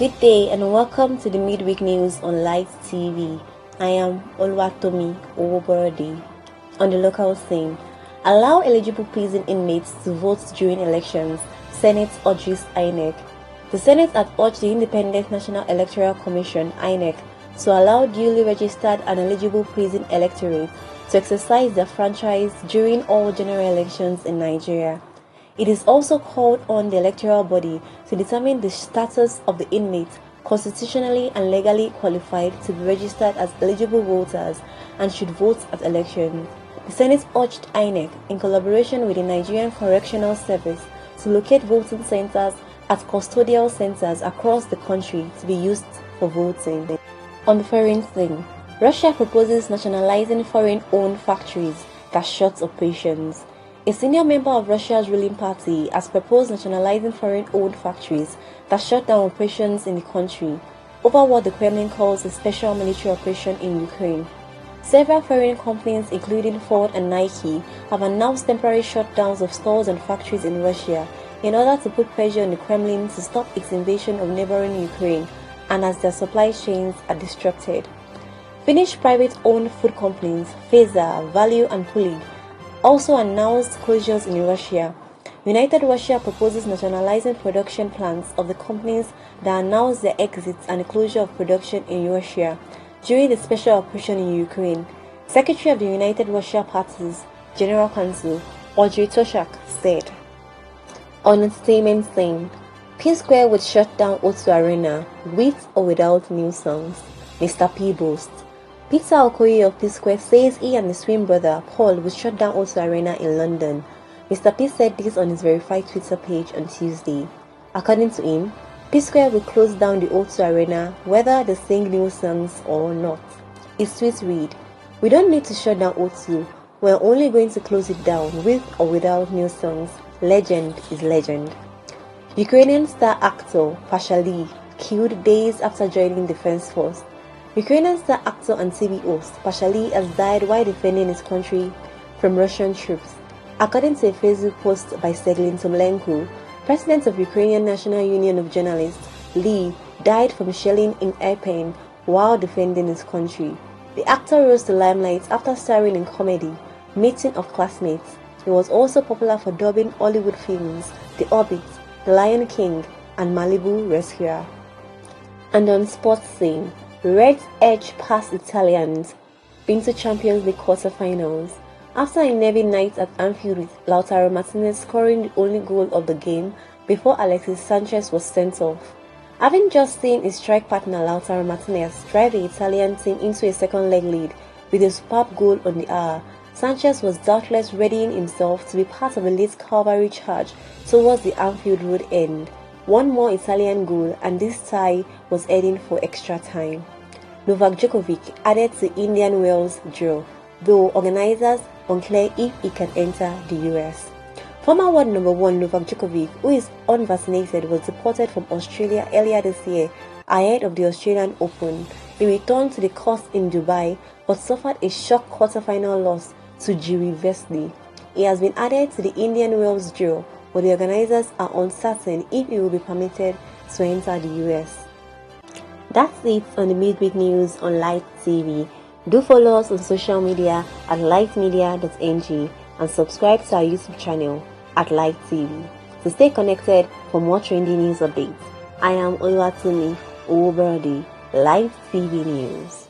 Good day and welcome to the Midweek News on Light TV. I am Oluwatomi Owoborodi. On the local scene, allow eligible prison inmates to vote during elections, Senate urges INEC. The Senate had urged the Independent National Electoral Commission (INEC) to allow duly registered and eligible prison electorate to exercise their franchise during all general elections in Nigeria. It is also called on the electoral body to determine the status of the inmates constitutionally and legally qualified to be registered as eligible voters and should vote at elections. The Senate urged INEC, in collaboration with the Nigerian Correctional Service, to locate voting centers at custodial centers across the country to be used for voting. On the foreign scene, Russia proposes nationalizing foreign-owned factories that shut operations. A senior member of Russia's ruling party has proposed nationalizing foreign-owned factories that shut down operations in the country over what the Kremlin calls a special military operation in Ukraine. Several foreign companies, including Ford and Nike, have announced temporary shutdowns of stores and factories in Russia in order to put pressure on the Kremlin to stop its invasion of neighboring Ukraine and as their supply chains are disrupted. Finnish private-owned food companies Feza, Value and Pulig also announced closures in Russia. United Russia proposes nationalizing production plants of the companies that announced their exits and the closure of production in Russia during the special operation in Ukraine. Secretary of the United Russia Party's General Council, Audrey Toshak, said. On entertainment scene, P Square would shut down O2 Arena with or without new songs, Mr. P boasts. Peter Okoye of P Square says he and his twin brother Paul would shut down O2 Arena in London. Mr. P said this on his verified Twitter page on Tuesday. According to him, P Square will close down the O2 Arena whether they sing new songs or not. His tweet read, "We don't need to shut down O2, we're only going to close it down with or without new songs. Legend is legend." Ukrainian star actor Pasha killed days after joining Defense Force. Ukrainian star actor and TV host Pasha has died while defending his country from Russian troops. According to a Facebook post by Sergei Tomlenko, president of Ukrainian National Union of Journalists, Lee died from shelling in Irpin while defending his country. The actor rose to limelight after starring in comedy Meeting of Classmates. He was also popular for dubbing Hollywood films The Hobbit, The Lion King, and Malibu Rescuer. And on sports scene, Reds edge past Italians into Champions League quarterfinals after a nervy night at Anfield with Lautaro Martinez scoring the only goal of the game before Alexis Sanchez was sent off. Having just seen his strike partner Lautaro Martinez drive the Italian team into a second leg lead with a superb goal on the hour, Sanchez was doubtless readying himself to be part of a late cavalry charge towards the Anfield Road end. One more Italian goal and this tie was heading for extra time. Novak Djokovic added to Indian-Wales draw, though organizers unclear if he can enter the US. Former world number 1 Novak Djokovic, who is unvaccinated, was deported from Australia earlier this year ahead of the Australian Open. He returned to the course in Dubai but suffered a shock quarter-final loss to Jiri Vesely. He has been added to the Indian-Wales draw, but the organizers are uncertain if he will be permitted to enter the US. That's it on the Midweek News on Light TV. Do follow us on social media at lightmedia.ng and subscribe to our YouTube channel at Light TV to stay connected for more trendy news updates. I am Oluwatomi Owoborodi, Light TV News.